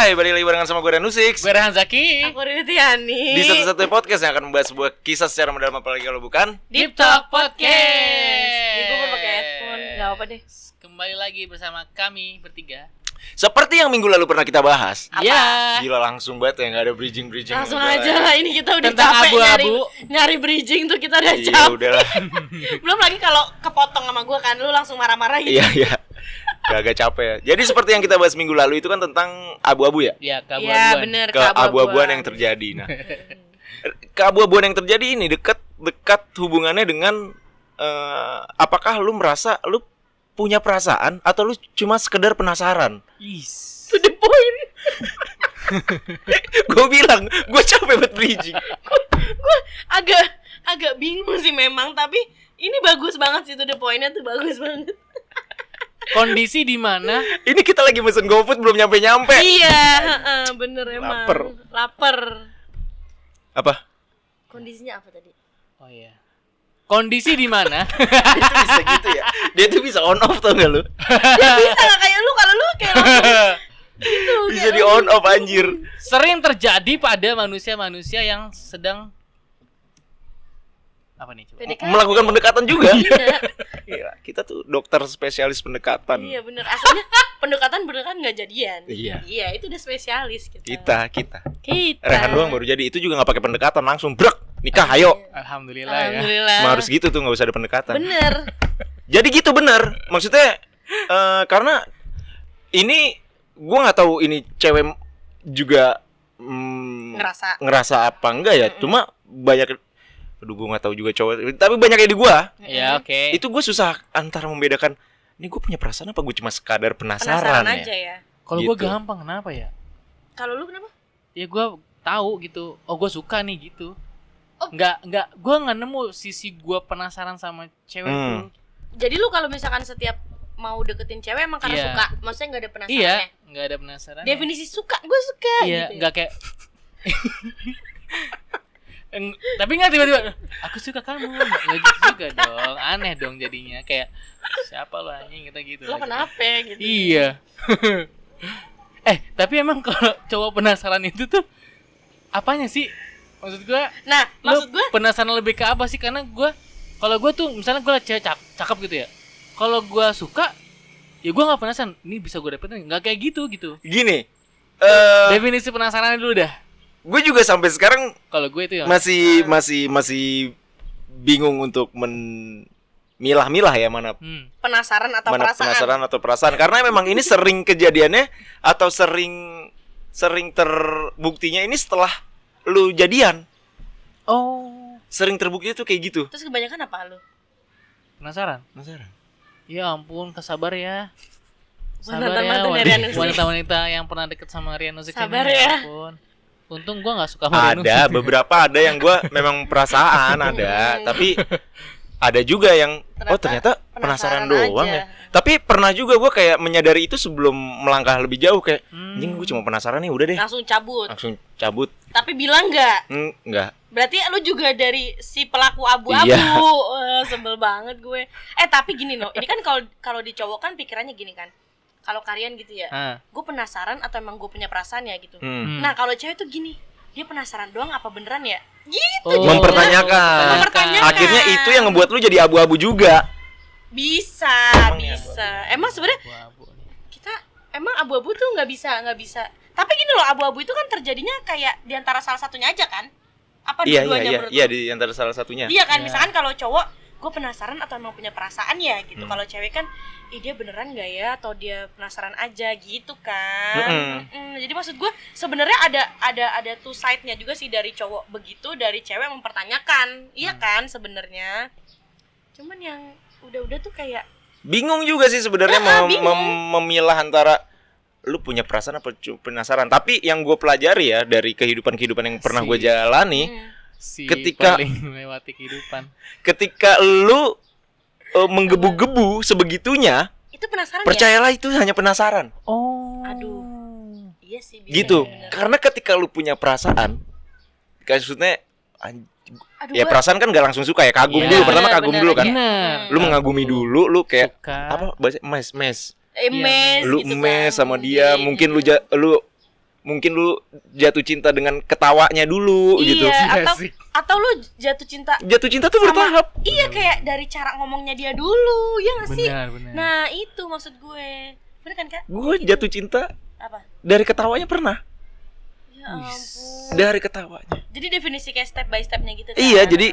Hai, balik lagi barengan sama gue Renusix. Gue Rehan Zaki. Aku Riri Tiani. Di satu-satunya podcast yang akan membahas sebuah kisah secara mendalam, apalagi kalau bukan Deep Talk Podcast. Gue mau pakai headphone, nggak apa deh. Kembali lagi bersama kami bertiga. seperti yang minggu lalu pernah kita bahas. Iya. Gila langsung banget ya, nggak ada bridging. Langsung aja lah, ini kita udah Tentang capek abu-abu. nyari bridging tuh, kita udah Iya, capek. udahlah. Belum lagi kalau kepotong sama gue kan, lu langsung marah-marah gitu. Iya. Agak capek ya. Jadi seperti yang kita bahas minggu lalu itu kan tentang abu-abu ya. Iya, Iya keabu-abuan. bener, Keabu-abuan yang terjadi. Nah, keabu-abuan yang terjadi ini dekat hubungannya dengan apakah lu merasa lu punya perasaan atau lu cuma sekedar penasaran? Is. To the point. Gue bilang, gue capek buat bridging. Gue agak bingung sih memang, tapi ini bagus banget sih, to the point-nya tuh bagus banget. Kondisi di mana? Ini kita lagi mesen GoFood belum nyampe. Iya, bener emang. Laper. Apa? Kondisinya apa tadi? Oh iya. Kondisi di mana? Dia tuh bisa gitu ya. Dia tuh bisa on off, tau gak lu? Dia bisa gak kayak lu, kalau lu kayak langsung gitu. Bisa di on off anjir. Sering terjadi pada manusia-manusia yang sedang apa nih coba? PDKT. Melakukan pendekatan juga. Iya. Gila, kita tuh dokter spesialis pendekatan. Iya bener, aslinya pendekatan nggak jadian. Iya. Itu udah spesialis gitu. Kita. Kita. Rehan doang baru jadi, itu juga nggak pakai pendekatan, langsung brek nikah, ayo. Alhamdulillah ya. Alhamdulillah. Harus gitu tuh, nggak usah ada pendekatan. Bener. Jadi gitu bener. Maksudnya karena ini gue nggak tahu ini cewek juga ngerasa apa enggak ya. Cuma banyak, aduh gue nggak tahu juga cowok, tapi banyak yang di gue. Ya oke. Itu gue susah antara membedakan, ini gue punya perasaan apa gue cuma sekadar penasaran ya. aja ya. Kalau gue gitu. gampang, kenapa ya? Kalau lu kenapa? Ya gue tahu gitu. Oh gue suka nih gitu. Oh. Nggak gue nggak nemu sisi gue penasaran sama cewek tuh. Jadi lu kalau misalkan setiap mau deketin cewek emang karena Iya. suka, maksudnya nggak ada Iya, penasarannya. nggak ada penasaran. Definisi suka, gue suka. Iya, gitu. nggak kayak. Tapi nggak tiba-tiba aku suka kamu, nggak gitu juga dong, aneh dong jadinya, kayak siapa lo anjing kita gitu. Lo kenapa gitu? Iya. Tapi emang kalau cowok penasaran itu tuh apanya sih? Maksud gue, Nah, maksud gue penasaran lebih ke apa sih? Karena gue, kalau gue tuh misalnya gue liat cewek cakep gitu ya, kalau gue suka, ya gue nggak penasaran. Ini bisa gue dapetin? Nggak kayak gitu. Gini, Definisi penasaran dulu dah. gue juga sampai sekarang Kalau gue itu ya masih bingung untuk memilah-milah ya mana penasaran atau mana perasaan. penasaran atau perasaan, karena memang ini sering kejadiannya atau sering terbuktinya ini setelah lu jadian. Oh, Sering terbukti tuh kayak gitu. Terus kebanyakan apa lu? penasaran. Ya ampun, kesabar ya. Sabar Mantan-mantan ya dari Rian Nusik. wanita-wanita yang pernah deket sama Rian Nusik. Sabar ini, ya. Ampun. Untung gue gak suka sama Rian Ada Nusik. beberapa, ada yang gue memang perasaan ada, tapi ada juga yang ternyata penasaran doang aja. ya. Tapi pernah juga gue kayak menyadari itu sebelum melangkah lebih jauh, kayak anjing gue cuma penasaran nih, udah deh. Langsung cabut. Tapi Tapi bilang nggak? enggak. Berarti lu juga dari si pelaku abu-abu. Iya. Sebel banget gue. Tapi gini loh, ini kan kalau di cowok kan pikirannya gini kan. Kalau kalian gitu ya, gue penasaran atau emang gue punya perasaan ya gitu. Nah kalau cewek tuh gini, dia penasaran doang apa beneran ya? Gitu. Oh, jadinya. Mempertanyakan. Akhirnya itu yang ngebuat lu jadi abu-abu juga. Bisa. Emang sebenarnya Abu-abu nih. kita emang abu-abu tuh nggak bisa. Tapi gini loh, abu-abu itu kan terjadinya kayak di antara salah satunya aja kan? Apa dua-duanya menurut Iya, lu? di antara salah satunya. Iya kan, Iya. misalkan kalau cowok, gue penasaran atau emang punya perasaan ya gitu. Kalau cewek kan, dia beneran nggak ya atau dia penasaran aja gitu kan. Jadi maksud gue sebenarnya ada two side-nya juga sih, dari cowok begitu, dari cewek mempertanyakan, iya kan sebenarnya. Cuman yang udah tuh kayak Bingung juga sih sebenarnya memilah antara lu punya perasaan apa penasaran. Tapi yang gue pelajari ya dari kehidupan yang pernah gue jalani, Si Ketika- paling melewati kehidupan. ketika lu menggebu-gebu sebegitunya, itu penasaran ya. percayalah itu hanya penasaran. Oh. Aduh. Iya sih. Bisa, Gitu. bener. Karena ketika lu punya perasaan, maksudnya Aduh, ya gua- perasaan kan gak langsung suka ya, kagum Iya. dulu. Pertama Bener, kagum bener, dulu kan. Bener. Lu mengagumi dulu, lu kayak Suka. apa bahasa mes. Emes Lu gitu mes kan. sama dia, mungkin lu mungkin lu jatuh cinta dengan ketawanya dulu gitu. Iya, atau lu jatuh cinta. Jatuh cinta tuh bertahap. Iya, kayak dari cara ngomongnya dia dulu, ya nggak sih? Benar. Nah, itu maksud gue. Bener kan, Kak? Gue Gitu. jatuh cinta Apa? dari ketawanya pernah. Ya ampun. Dari ketawanya. Jadi definisi kayak step by stepnya gitu kan? Iya, jadi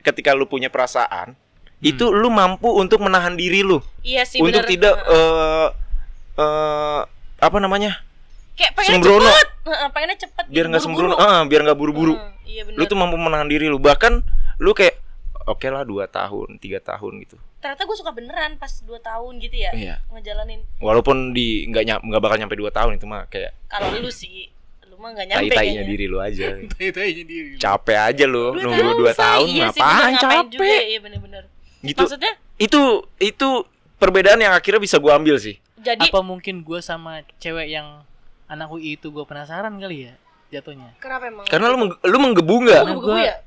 ketika lu punya perasaan, itu lu mampu untuk menahan diri lu. Iya sih, untuk bener. tidak apa namanya? Kayak pengennya sembrono. cepet. Pengennya cepet. Biar gitu, nggak buru-buru. sembrono, biar nggak buru-buru. Iya bener. Lu tuh mampu menahan diri lu. Bahkan lu kayak oke lah 2 tahun, 3 tahun gitu. Ternyata gue suka beneran pas 2 tahun gitu ya. Iya. Ngejalanin. Walaupun nggak bakal nyampe 2 tahun itu mah kayak Kalau lu sih, lu mah nggak nyampe tai-tainya kayaknya. diri lu aja. Tai-tainya diri. Capek aja lu 2 nunggu 2 tahun iya sih, ngapain bener, ngapain juga. capek. Iya bener-bener. Gitu. Maksudnya Itu perbedaan yang akhirnya bisa gua ambil sih. jadi Apa mungkin gue sama cewek yang anak UI itu gue penasaran kali ya jatuhnya. kenapa emang? Karena lu menggebu nggak? Lu menggebu ya?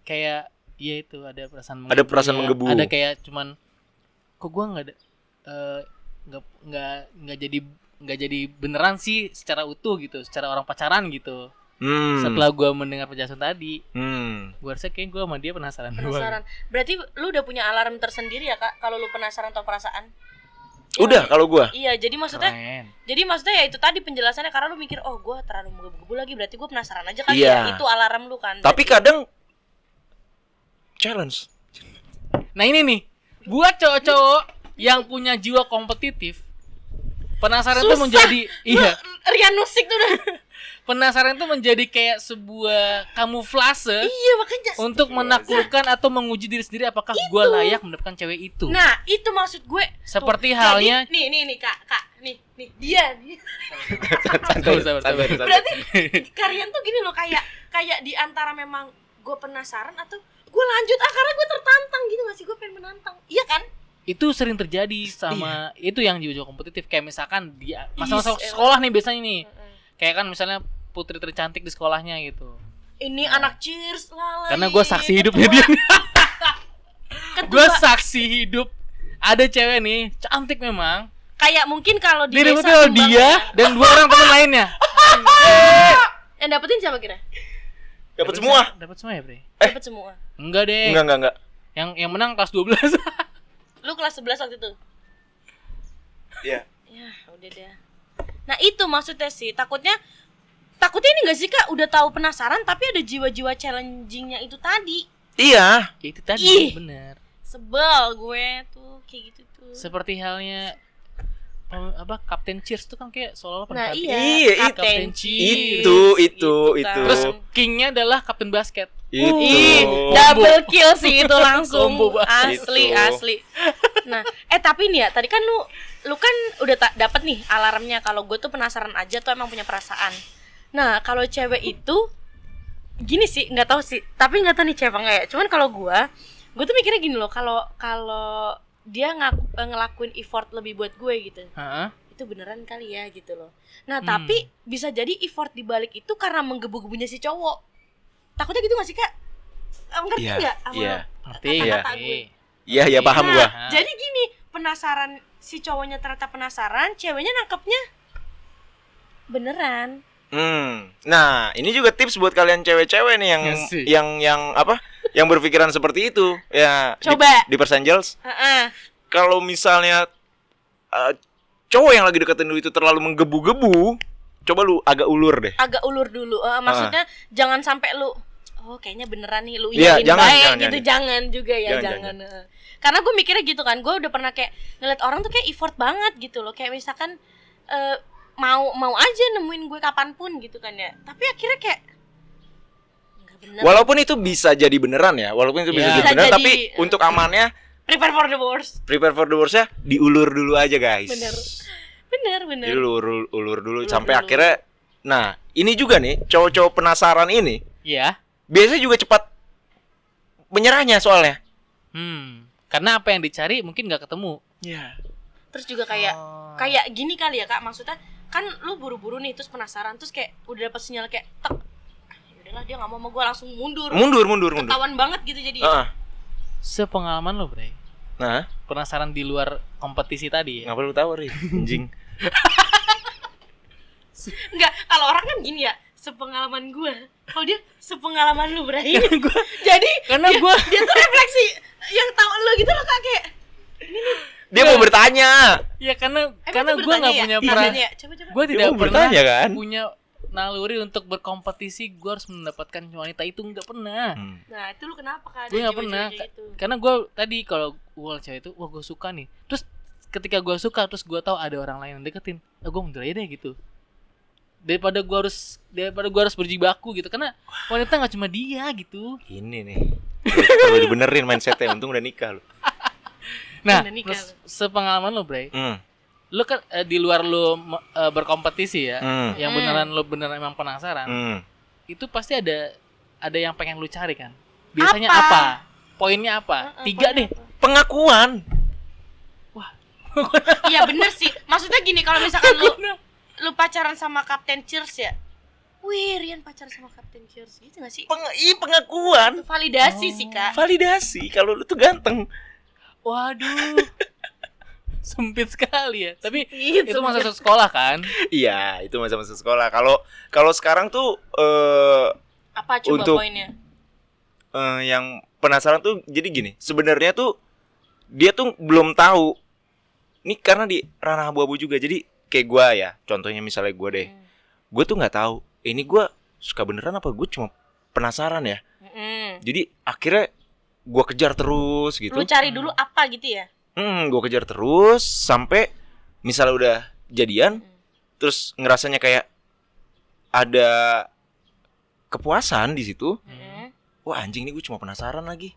Kayak ya itu ada perasaan Ada perasaan ya. menggebu. Ada kayak cuman kok gue nggak ada nggak jadi beneran sih secara utuh gitu, secara orang pacaran gitu. Setelah gue mendengar penjelasan tadi, gue rasa kayak gue sama dia penasaran. Berarti lu udah punya alarm tersendiri ya, Kak, kalau lu penasaran atau perasaan? Udah kalau gua. Iya, jadi maksudnya Keren. ya itu tadi penjelasannya, karena lu mikir, oh gue terlalu menggebu-gebu lagi, berarti gue penasaran aja kali Iya. ya. Itu alarm lu kan. Tapi kadang challenge. Nah ini nih, buat cowok-cowok yang punya jiwa kompetitif, penasaran tuh Susah. menjadi Rian Nusik tuh udah. penasaran tuh menjadi kayak sebuah kamuflase Iya, makanya. untuk menaklukkan atau menguji diri sendiri apakah gue layak mendapatkan cewek itu. Nah, itu maksud gue. Seperti Tuh, halnya- jadi, nih Kak, nih dia. Sabar. Berarti kalian tuh gini loh, kayak di antara memang gue penasaran atau gue lanjut karena gue tertantang gitu, gak sih? Gue pengen menantang, iya kan? Itu sering terjadi sama itu yang jiwa kompetitif. Kayak misalkan dia masa-masa Is, sekolah nih biasanya nih, kayak kan misalnya putri tercantik di sekolahnya gitu. Ini anak cheers lah. Karena gue saksi hidupnya dia nih. Gue saksi hidup ada cewek nih cantik memang, kayak mungkin kalau di direbutin desa oleh dia dan 2 orang teman lainnya. yang dapetin siapa kira? Dapat semua. Dapat semua ya, Bre? Dapat semua. Enggak deh. Enggak. Yang menang kelas 12. Lu kelas 11 waktu itu? Iya. Ya, udah deh. Nah, itu maksudnya sih, takutnya ini enggak sih, Kak, udah tahu penasaran tapi ada jiwa-jiwa challenging-nya itu tadi. Iya. Itu tadi Ih. bener. Sebel gue tuh kayak gitu tuh. Seperti halnya Kapten Cheers tuh kan kayak seolah-olah Nah, perhatian. iya, Kapten Cheers. Itu. kan. Terus kingnya adalah Kapten Basket. Itu. Ih, double kill sih itu langsung. Combo banget. Asli. Nah, tapi nih ya, tadi kan lu kan udah dapet nih alarmnya kalau gue tuh penasaran aja tuh emang punya perasaan. Nah, kalau cewek itu gini sih, nggak tahu sih, tapi nggak tahu nih cewek nggak ya. Cuman kalau gue tuh mikirnya gini loh, kalau dia ngelakuin effort lebih buat gue gitu, itu beneran kali ya gitu loh. Nah, tapi bisa jadi effort dibalik itu karena menggebu-gebunya si cowok. Takutnya gitu nggak sih, Kak? Ngerti nggak? Iya. Ngerti. Iya, paham Nah, gua. jadi gini, penasaran, si cowoknya ternyata penasaran, ceweknya nangkepnya beneran. Nah, ini juga tips buat kalian cewek-cewek nih yang apa? Yang berpikiran seperti itu. Ya, Coba. di Persen Angels. Heeh. Kalau misalnya cowok yang lagi deketin lu itu terlalu menggebu-gebu, coba lu agak ulur deh. Agak ulur dulu. Maksudnya jangan sampai lu, oh kayaknya beneran nih, lu Iya, iyain jangan, baik jangan, gitu, jangan juga ya, jangan. Karena gue mikirnya gitu kan, gue udah pernah kayak ngeliat orang tuh kayak effort banget gitu loh, kayak misalkan mau aja nemuin gue kapanpun gitu kan ya, tapi akhirnya kayak nggak bener. Walaupun itu bisa jadi beneran ya, Bisa beneran, jadi, tapi untuk amannya prepare for the worst. Diulur dulu aja guys. Bener. Jadi ulur dulu sampai akhirnya. Nah, ini juga nih cowok-cowok penasaran ini. Iya. Biasanya juga cepat menyerahnya soalnya. Karena apa yang dicari mungkin nggak ketemu. Iya. Terus juga kayak gini kali ya, Kak, maksudnya kan lu buru-buru nih, terus penasaran, terus kayak udah dapet sinyal kayak tek, yaudahlah dia nggak mau sama gue, langsung mundur. Ketahuan banget gitu jadi. Sepengalaman lo, Bre. Nah, Penasaran di luar kompetisi tadi ya. nggak perlu tahu, Ri. Anjing. Enggak, kalau orang kan gini ya, sepengalaman gue. Kalau dia sepengalaman lu, Bray. Jadi Karena gue dia tuh refleksi yang tahu lu gitu loh, Kak, kayak Dia mau bertanya. ya karena emang tuh gue nggak bertanya punya ya? peran. Iya, coba. Gue tidak mau pernah bertanya, kan? punya naluri untuk berkompetisi. Gue harus mendapatkan wanita itu, nggak pernah. Nah, itu lu kenapa, Kak? Gue Ada nggak pernah. jiwa-jiwa kayak gitu? Karena gue tadi kalau gue cewek itu, wah gue suka nih. Terus ketika gue suka, terus gue tahu ada orang lain yang deketin, gue mundur aja deh gitu. Daripada gue harus berjibaku gitu. Karena wanita nggak cuma dia gitu. Ini nih. Perlu dibenerin mindsetnya. Untung udah nikah lu. Nah, Udah nikah terus sepengalaman lo, Bray, Hmm. lu kan di luar lu berkompetisi ya, Hmm. yang beneran emang penasaran, Hmm. itu pasti ada yang pengen lu cari kan. Biasanya Apa? apa? Poinnya apa? 3 deh. Pengakuan. Iya bener sih. Maksudnya gini, kalau misalkan lu pacaran sama Kapten Cheers ya. Wih, Rian pacaran sama Kapten Cheers gitu gak sih? Pengakuan. Itu validasi sih, Kak. Validasi kalau lu tuh ganteng. Waduh. Sempit sekali ya. Tapi Sempit. itu masa sekolah kan? Iya, itu masa-masa sekolah. Kalau sekarang tuh Apa coba Untuk- poinnya? yang penasaran tuh jadi gini. Sebenarnya tuh dia tuh belum tahu. Ini karena di ranah abu-abu juga. Jadi kayak gua ya, contohnya misalnya gua deh. Gue tuh nggak tahu. Ini gua suka beneran apa gue cuma penasaran ya. Jadi akhirnya gua kejar terus gitu. Lu cari dulu apa gitu ya? Gue kejar terus sampai misalnya udah jadian, terus ngerasanya kayak ada kepuasan di situ. Wah anjing, ini gue cuma penasaran lagi.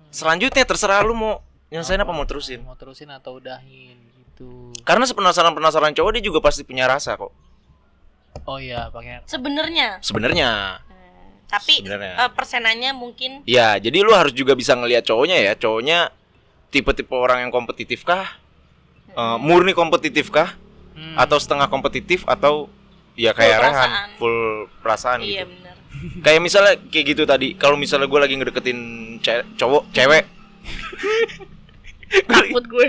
Selanjutnya terserah lu mau nyelesain apa mau terusin. Mau terusin atau udahin gitu. Karena sepenasaran cowok dia juga pasti punya rasa kok. Oh iya, pakai Sebenarnya. Sebenarnya. Tapi Sebenarnya. persenannya mungkin Ya, jadi lu harus juga bisa ngelihat cowoknya ya. Cowoknya tipe-tipe orang yang kompetitif kah? Murni kompetitif kah? Atau setengah kompetitif atau ya kayak Full Rehan, perasaan. full perasaan iya gitu. benar. Kayak misalnya kayak gitu tadi, kalau misalnya gue lagi ngedeketin cewek, Takut gue.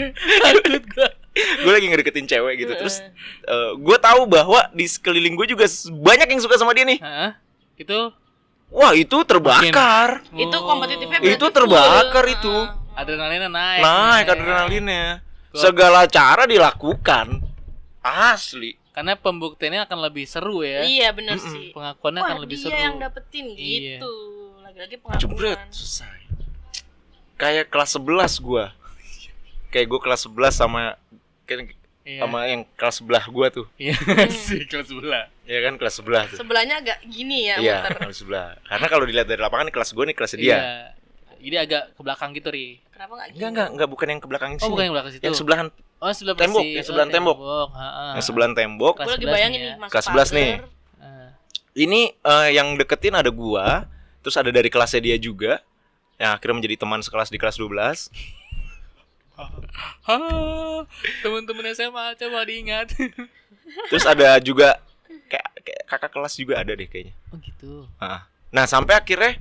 gue lagi ngedeketin cewek gitu, terus gue tahu bahwa di sekeliling gue juga banyak yang suka sama dia nih. Hah? Itu Wah itu terbakar, Itu Oh. kompetitifnya berarti itu terbakar full. itu, adrenalinnya naik. naik adrenalinnya, segala cara dilakukan, asli. Karena pembuktiannya akan lebih seru ya. Iya benar sih. Pengakuannya Wah, akan lebih dia seru. yang dapetin Iya. gitu. Lagi-lagi Jebret, pengakuan. selesai. Kayak kelas 11 gue, kayak gue kelas 11 sama Iya. sama yang kelas sebelah gue tuh, Iya sih kelas sebelah. ya kan kelas sebelah tuh. Sebelahnya agak gini ya, Iya, muter. kelas sebelah. Karena kalau dilihat dari lapangan kelas gue nih kelasnya dia. Iya. Jadi agak ke belakang gitu, Ri. Kenapa enggak gini? Enggak, bukan yang ke belakang sini. Oh, bukan yang belakang situ. Yang sebelahan, Oh, sebelah Tembok, bersih. yang sebelahan tembok. Heeh. yang sebelahan tembok. Kelas Gue lagi 11 bayangin nih nih ya. masuk Kelas 11 nih. pagar. Ini yang deketin ada gua, terus ada dari kelasnya dia juga. Yang akhirnya menjadi teman sekelas di kelas 12. Teman-teman SMA coba diingat. Terus ada juga kayak kakak kelas juga ada deh kayaknya. Oh gitu. Nah, sampai akhirnya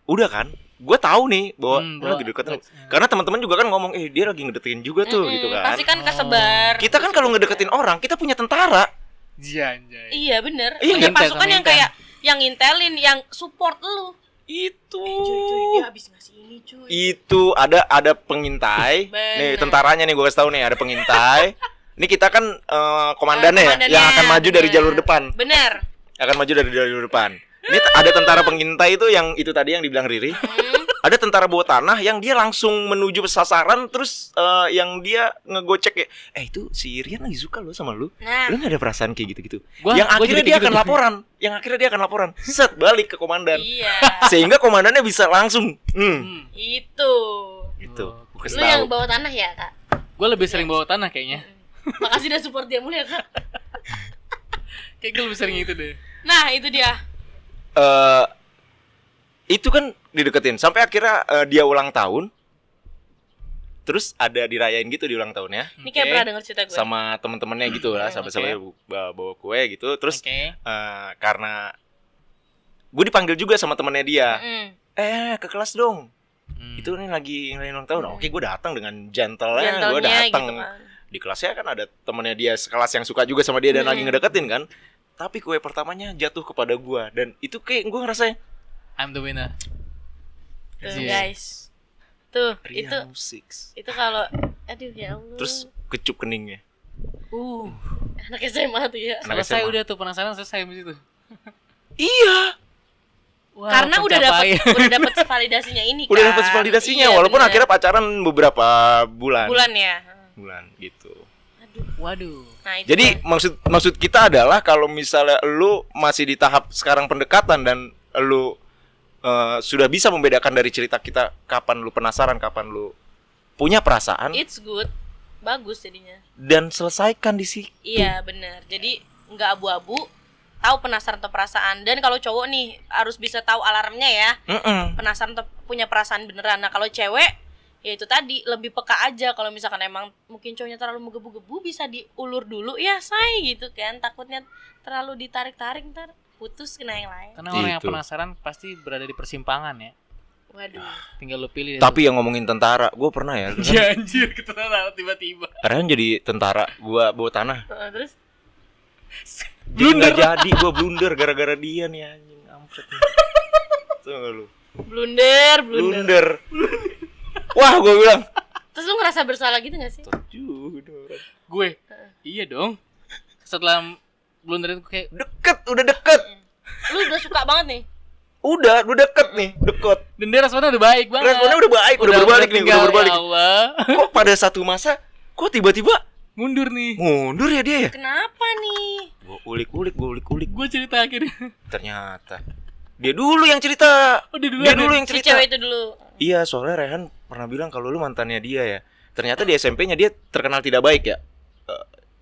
udah kan, gue tahu nih bahwa dia lagi deketin. Karena teman-teman juga kan ngomong, dia lagi ngedeketin juga tuh gitu kan. Pasti kan kesebar. Kita kan kalau ngedeketin orang, kita punya tentara. Janjay. Iya bener. Iya, Punya ngintel, pasukan yang ngintel. kayak yang ngintelin, yang support lu. Itu. Cuy, dia habis ngasih ini cuy. Itu ada pengintai. Bener. Nih tentaranya nih gue kasih tahu nih, ada pengintai. Ini kita kan komandannya ya, Komandannya, yang akan maju dari bener. jalur depan. Bener. Akan maju dari jalur depan. Ini ada tentara pengintai itu yang itu tadi yang dibilang Riri. Ada tentara bawah tanah yang dia langsung menuju sasaran, terus yang dia ngegocek ya, itu si Rian lagi suka lo sama lu. Nah, Lu gak ada perasaan kayak gitu-gitu. Gua Yang akhirnya jadi dia gitu akan tuh. laporan. Yang akhirnya dia akan laporan. Set balik ke komandan. iya. Sehingga komandannya bisa langsung Itu. gitu. Gua kasih Lu yang tahu. bawa tanah ya, Kak? Gue lebih sering bawa tanah kayaknya. Makasih udah support dia mulu ya, Kak. Kayak gue lebih sering itu deh. Nah, itu dia. Itu kan dideketin sampai akhirnya dia ulang tahun. Terus ada dirayain gitu di ulang tahunnya Ini kayak pernah denger cerita gue. sama temen-temennya gitu lah, sampai bawa kue gitu. Terus Oke. karena gue dipanggil juga sama temennya dia, ke kelas dong. Itu nih lagi ngerayain ulang tahun. Oke, gue datang dengan gentle-nya, gue Gentle-nya datang gitu kan. di kelasnya kan ada temennya dia sekelas yang suka juga sama dia dan lagi ngedeketin kan. Tapi kue pertamanya jatuh kepada gua dan itu kayak gua ngerasain I'm the winner. Tuh Iya. guys. Tuh, Rian Six. itu kalau aduh ya Allah. Terus kecup keningnya. Anak SMA tuh ya. Anak Selesai SMA. udah tuh penasaran selesai di situ. Iya. Wah, Karena udah pencapaian. dapat validasinya ini kan. Udah dapat validasinya Iya, walaupun bener. akhirnya pacaran beberapa bulan. bulan ya. Bulan gitu. Waduh. Nah, itu Jadi kan. maksud kita adalah kalau misalnya lu masih di tahap sekarang pendekatan dan lu sudah bisa membedakan dari cerita kita kapan lu penasaran, kapan lu punya perasaan It's good. Bagus jadinya. dan selesaikan di situ. Iya, benar. Jadi nggak abu-abu, tahu penasaran atau perasaan. Dan kalau cowok nih harus bisa tahu alarmnya ya. Penasaran atau punya perasaan beneran. Nah, kalau cewek ya itu tadi lebih peka aja. Kalau misalkan emang mungkin cowoknya terlalu menggebu-gebu bisa diulur dulu ya, say gitu kan. Takutnya terlalu ditarik-tarik ntar putus kena yang lain. Karena orang yang Gitu. penasaran pasti berada di persimpangan ya. Waduh. Tinggal lu pilih. Tapi yang ngomongin tentara, gue pernah ya. ya anjir ketara tiba-tiba. Rehan jadi tentara, gue bawa tanah. Terus Blunder. Jadi gue blunder gara-gara dia nih anjing. Ampet. Tuh gak lu? blunder. Blunder. Wah, gue bilang. Terus lu ngerasa bersalah gitu gak sih? Gue. Iya dong. Setelah blunderin gue kayak Udah deket. Lu udah suka banget nih. Udah deket nih, deket. dan dia responnya udah baik banget. Responnya udah baik, udah berbalik nih, tinggal, udah berbalik. Ya Allah. Kok pada satu masa, kok tiba-tiba Mundur nih. mundur ya dia ya? Kenapa nih? Gue ulik-ulik. Gue cerita akhirnya. Ternyata dia dulu yang cerita. Oh, dia Dia dulu yang Si cerita. cewek itu dulu. Iya, soalnya Rehan pernah bilang kalau lu mantannya dia ya. Ternyata di SMP-nya dia terkenal tidak baik ya.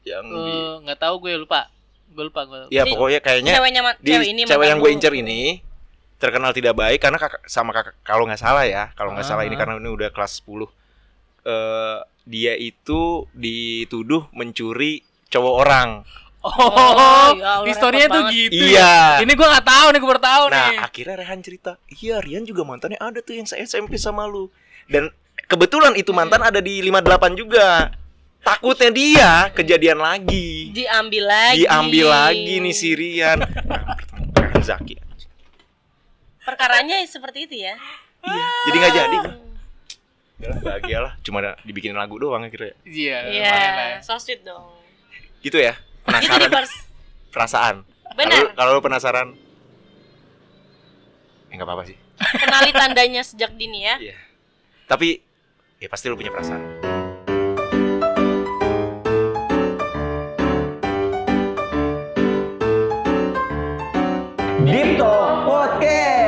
Yang di Nggak tahu gue lupa. Gue ya Di- pokoknya kayaknya Cewek ini cewek yang gue mantan incer lu. ini terkenal tidak baik karena sama kakak kalau nggak salah ya, kalau nggak salah ini Ah. karena ini udah kelas 10. Dia itu dituduh mencuri cowok orang. Oh, ya Allah, historinya repot tuh banget. gitu. Iya. Ya? Ini gue nggak tahu nih, gue baru tahu Nah, nih. akhirnya Rehan cerita, "Iya, Rian juga mantannya ada tuh yang SMP sama lu." Dan kebetulan itu mantan ada di 58 juga. Takutnya dia kejadian lagi. Diambil lagi Nih si Rian. Rehan Zaki. Perkaranya seperti itu ya. Iya, jadi nggak jadi. Udah bahagia lah, cuma dibikinin lagu doang akhirnya. Iya. Iya, lumayan lah. so sweet dong. Gitu ya, Gitu penasaran. di pers. Perasaan. Benar. Kalau lu penasaran, nggak apa-apa sih. Kenali tandanya sejak dini ya. Iya. Tapi ya pasti lu punya perasaan. Dipto Podcast.